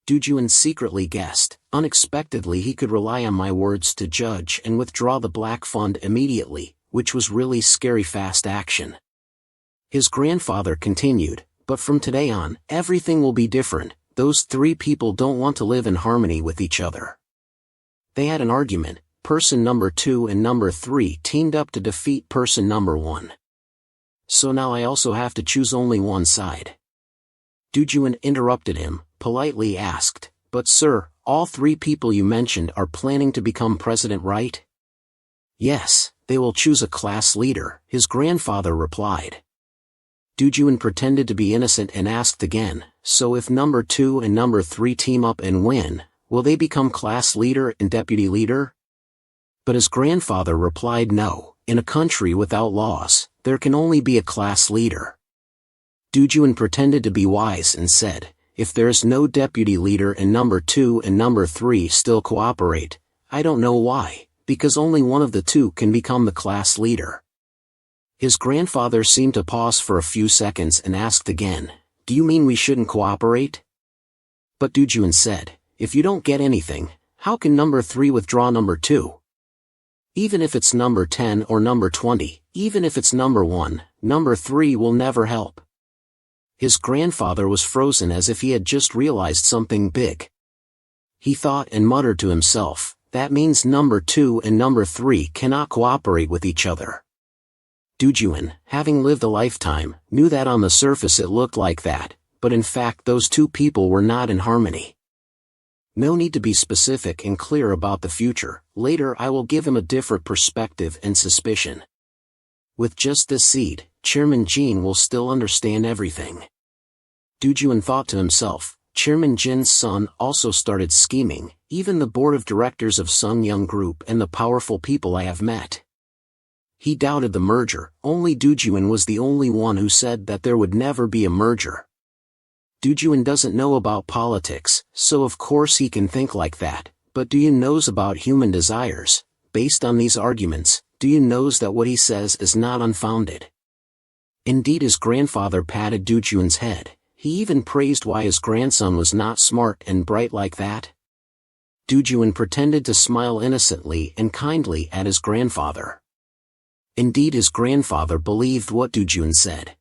Dujuan secretly guessed. Unexpectedly he could rely on my words to judge and withdraw the black fund immediately, which was really scary fast action. His grandfather continued, but from today on, everything will be different. Those three people don't want to live in harmony with each other. They had an argument. Person number 2 and number 3 teamed up to defeat person number 1. So now I also have to choose only one side. Dujuan interrupted him, politely asked, but sir, all three people you mentioned are planning to become president, right? Yes, they will choose a class leader, his grandfather replied. Dujuan pretended to be innocent and asked again, so if number 2 and number 3 team up and win, will they become class leader and deputy leader? But his grandfather replied no, in a country without laws, there can only be a class leader. Dujuan pretended to be wise and said, if there's no deputy leader and number 2 and number 3 still cooperate, I don't know why, because only one of the two can become the class leader. His grandfather seemed to pause for a few seconds and asked again, do you mean we shouldn't cooperate? But Dujuan said, if you don't get anything, how can number 3 withdraw number 2? Even if it's number 10 or number 20, even if it's number 1, number 3 will never help. His grandfather was frozen as if he had just realized something big. He thought and muttered to himself, that means number 2 and number 3 cannot cooperate with each other. Dujuan, having lived a lifetime, knew that on the surface it looked like that, but in fact those two people were not in harmony. No need to be specific and clear about the future, later I will give him a different perspective and suspicion. With just this seed, Chairman Jin will still understand everything. Dujuan thought to himself, Chairman Jin's son also started scheming, even the board of directors of Sung Young Group and the powerful people I have met. He doubted the merger, only Dujuan was the only one who said that there would never be a merger. Dujuan doesn't know about politics, so of course he can think like that, but Dujuan knows about human desires. Based on these arguments, Dujuan knows that what he says is not unfounded. Indeed, his grandfather patted Dujuan's head. He even praised why his grandson was not smart and bright like that. Dujuan pretended to smile innocently and kindly at his grandfather. Indeed, his grandfather believed what Dujuan said.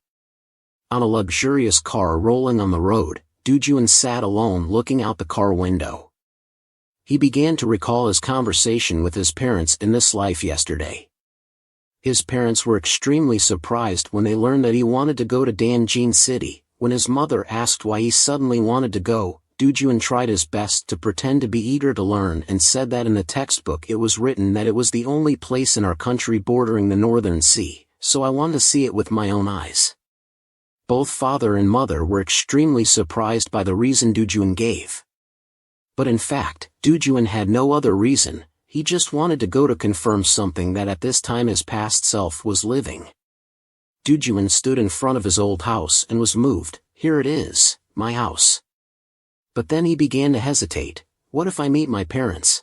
On a luxurious car rolling on the road, Dujuan sat alone looking out the car window. He began to recall his conversation with his parents in this life yesterday. His parents were extremely surprised when they learned that he wanted to go to Danjin City. When his mother asked why he suddenly wanted to go, Dujuan tried his best to pretend to be eager to learn and said that in the textbook it was written that it was the only place in our country bordering the Northern Sea, so I wanted to see it with my own eyes. Both father and mother were extremely surprised by the reason Dujuan gave. But in fact, Dujuan had no other reason, he just wanted to go to confirm something that at this time his past self was living. Dujuan stood in front of his old house and was moved. Here it is, my house. But then he began to hesitate. What if I meet my parents?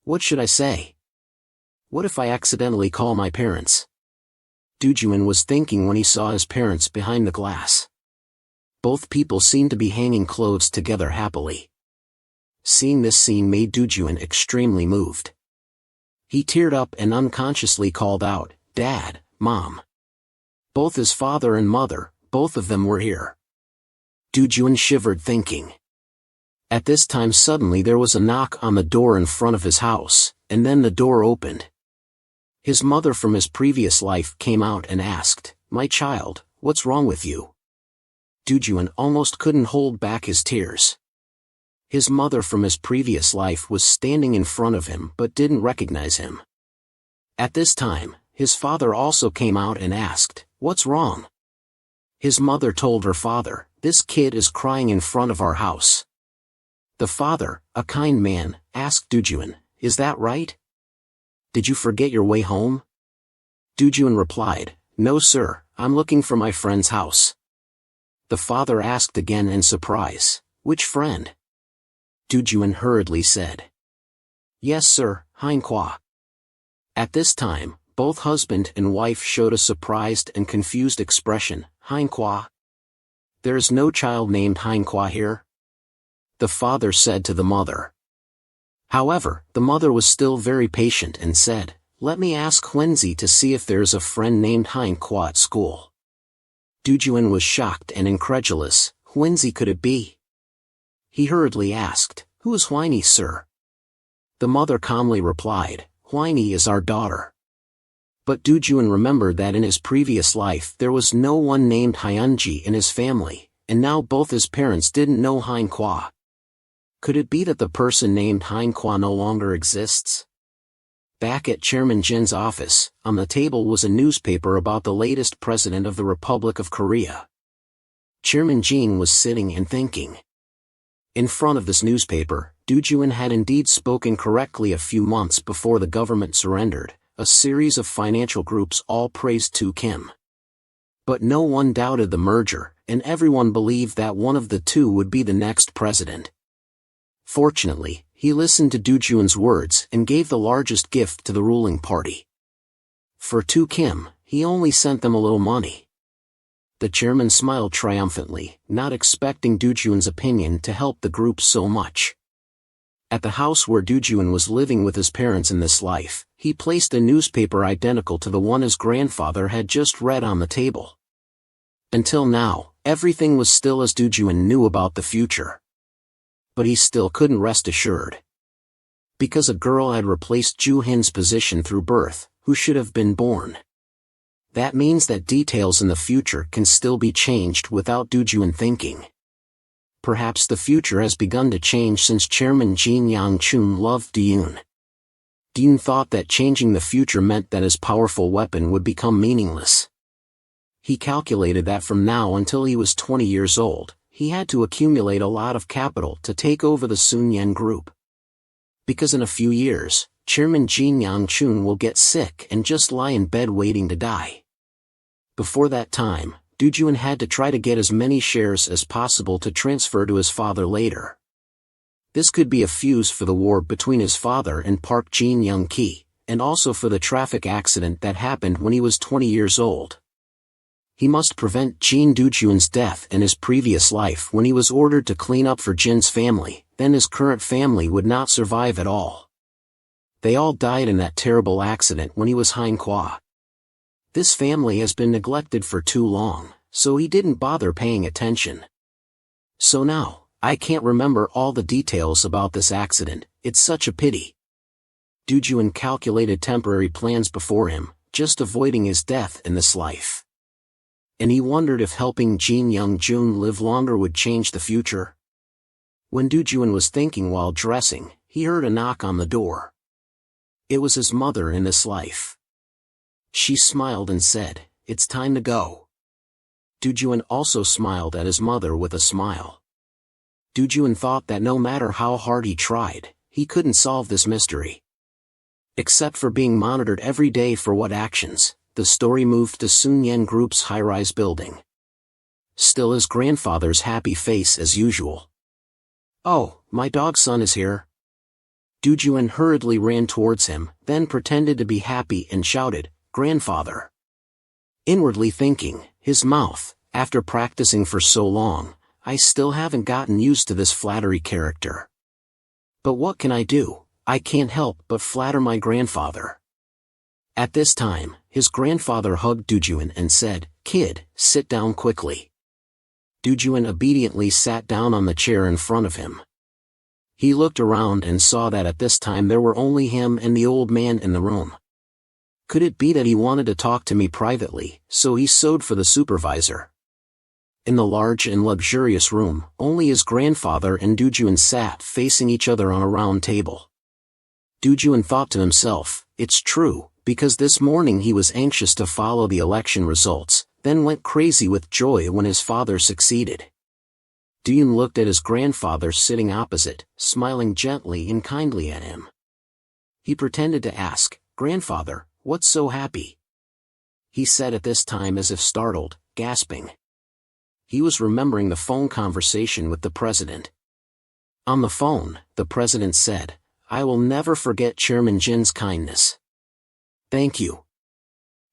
What should I say? What if I accidentally call my parents? Dujuan was thinking when he saw his parents behind the glass. Both people seemed to be hanging clothes together happily. Seeing this scene made Dujuan extremely moved. He teared up and unconsciously called out, Dad, Mom. Both his father and mother, both of them were here. Dujuan shivered thinking. At this time suddenly there was a knock on the door in front of his house, and then the door opened. His mother from his previous life came out and asked, My child, what's wrong with you? Dujuan almost couldn't hold back his tears. His mother from his previous life was standing in front of him but didn't recognize him. At this time, his father also came out and asked, What's wrong? His mother told her father, This kid is crying in front of our house. The father, a kind man, asked Dujuan, Is that right? Did you forget your way home? Dujuan replied, No sir, I'm looking for my friend's house. The father asked again in surprise, Which friend? Dujuan hurriedly said, Yes sir, Heinqua. At this time, both husband and wife showed a surprised and confused expression. Heinqua? There is no child named Heinqua here? the father said to the mother. However, the mother was still very patient and said, "Let me ask Huenzi to see if there's a friend named Heinqua at school." Dujuan was shocked and incredulous. "Huenzi, could it be?" He hurriedly asked, "Who is Huini, sir?" The mother calmly replied, "Huini is our daughter." But Dujuan remembered that in his previous life there was no one named Hyunji in his family, and now both his parents didn't know Heinqua. Could it be that the person named Heinqua no longer exists? Back at Chairman Jin's office, on the table was a newspaper about the latest president of the Republic of Korea. Chairman Jin was sitting and thinking. In front of this newspaper, Dujuan had indeed spoken correctly a few months before the government surrendered. A series of financial groups all praised Tu Kim. But no one doubted the merger, and everyone believed that one of the two would be the next president. Fortunately, he listened to Dujuan's words and gave the largest gift to the ruling party. For Tu Kim, he only sent them a little money. The chairman smiled triumphantly, not expecting Dujuan's opinion to help the group so much. At the house where Dujuan was living with his parents in this life, he placed a newspaper identical to the one his grandfather had just read on the table. Until now, everything was still as Dujuan knew about the future. But he still couldn't rest assured. Because a girl had replaced Ju Hin's position through birth, who should have been born. That means that details in the future can still be changed without Dujuan thinking. Perhaps the future has begun to change since Chairman Jin Yang-chun loved Diyun. Diyun thought that changing the future meant that his powerful weapon would become meaningless. He calculated that from now until he was 20 years old, he had to accumulate a lot of capital to take over the Sun Yen group. Because in a few years, Chairman Jin Yang-chun will get sick and just lie in bed waiting to die. Before that time, Dujuan had to try to get as many shares as possible to transfer to his father later. This could be a fuse for the war between his father and Park Jin Young-ki, and also for the traffic accident that happened when he was 20 years old. He must prevent Jin Dujuan's death in his previous life when he was ordered to clean up for Jin's family, then his current family would not survive at all. They all died in that terrible accident when he was Heinqua. This family has been neglected for too long, so he didn't bother paying attention. So now, I can't remember all the details about this accident, it's such a pity. Dujuan calculated temporary plans before him, just avoiding his death in this life. And he wondered if helping Jin Young-jun live longer would change the future. When Dujuan was thinking while dressing, he heard a knock on the door. It was his mother in this life. She smiled and said, "It's time to go." Dujuan also smiled at his mother with a smile. Dujuan thought that no matter how hard he tried, he couldn't solve this mystery. Except for being monitored every day for what actions, the story moved to Sun Yen Group's high-rise building. Still his grandfather's happy face as usual. "Oh, my dog son is here." Dujuan hurriedly ran towards him, then pretended to be happy and shouted, "Grandfather." Inwardly thinking, his mouth, after practicing for so long, I still haven't gotten used to this flattery character. But what can I do? I can't help but flatter my grandfather. At this time, his grandfather hugged Dujuan and said, "Kid, sit down quickly." Dujuan obediently sat down on the chair in front of him. He looked around and saw that at this time there were only him and the old man in the room. Could it be that he wanted to talk to me privately, so he sewed for the supervisor? In the large and luxurious room, only his grandfather and Dujuan sat facing each other on a round table. Dujuan thought to himself, "It's true, because this morning he was anxious to follow the election results, then went crazy with joy when his father succeeded." Diyun looked at his grandfather sitting opposite, smiling gently and kindly at him. He pretended to ask, "Grandfather, what's so happy?" He said at this time as if startled, gasping. He was remembering the phone conversation with the president. On the phone, the president said, "I will never forget Chairman Jin's kindness. Thank you."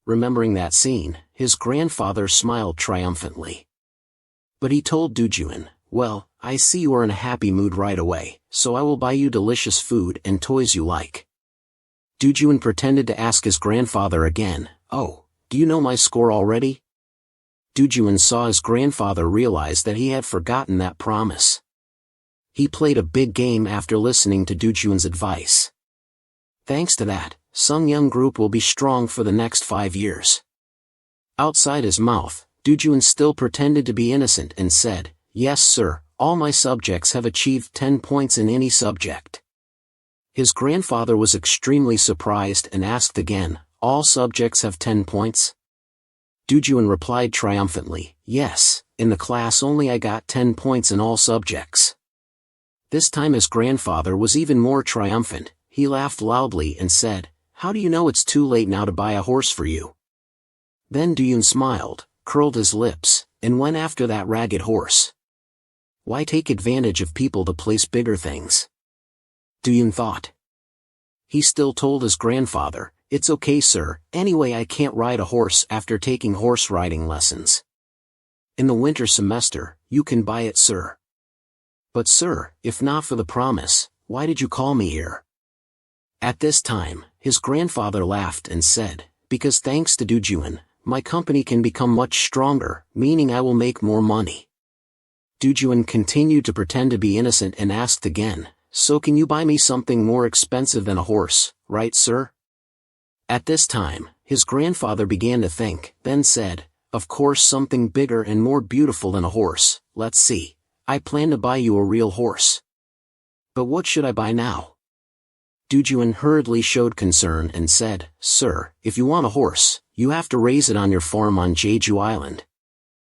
Remembering that scene, his grandfather smiled triumphantly. But he told Dujuan, Well, I see you are in a happy mood right away, so I will buy you delicious food and toys you like. Dujun pretended to ask his grandfather again, "Oh, do you know my score already?" Dujun saw his grandfather realize that he had forgotten that promise. He played a big game after listening to Dujun's advice. Thanks to that, Sung-young group will be strong for the next 5 years. Outside his mouth, Dujun still pretended to be innocent and said, "Yes sir, all my subjects have achieved 10 points in any subject." His grandfather was extremely surprised and asked again, "All subjects have 10 points?" Dujun replied triumphantly, "Yes, in the class only I got 10 points in all subjects." This time his grandfather was even more triumphant. He laughed loudly and said, "How do you know it's too late now to buy a horse for you?" Then Dujun smiled, curled his lips, and went after that ragged horse. Why take advantage of people to place bigger things? Dujun thought. He still told his grandfather, "It's okay sir, anyway I can't ride a horse after taking horse riding lessons. In the winter semester, you can buy it sir." "But sir, if not for the promise, why did you call me here?" At this time, his grandfather laughed and said, "Because thanks to Dujun, my company can become much stronger, meaning I will make more money." Dujun continued to pretend to be innocent and asked again, "So can you buy me something more expensive than a horse, right sir?" At this time, his grandfather began to think, then said, "Of course something bigger and more beautiful than a horse, let's see. I plan to buy you a real horse. But what should I buy now?" Dujun hurriedly showed concern and said, "Sir, if you want a horse, you have to raise it on your farm on Jeju Island.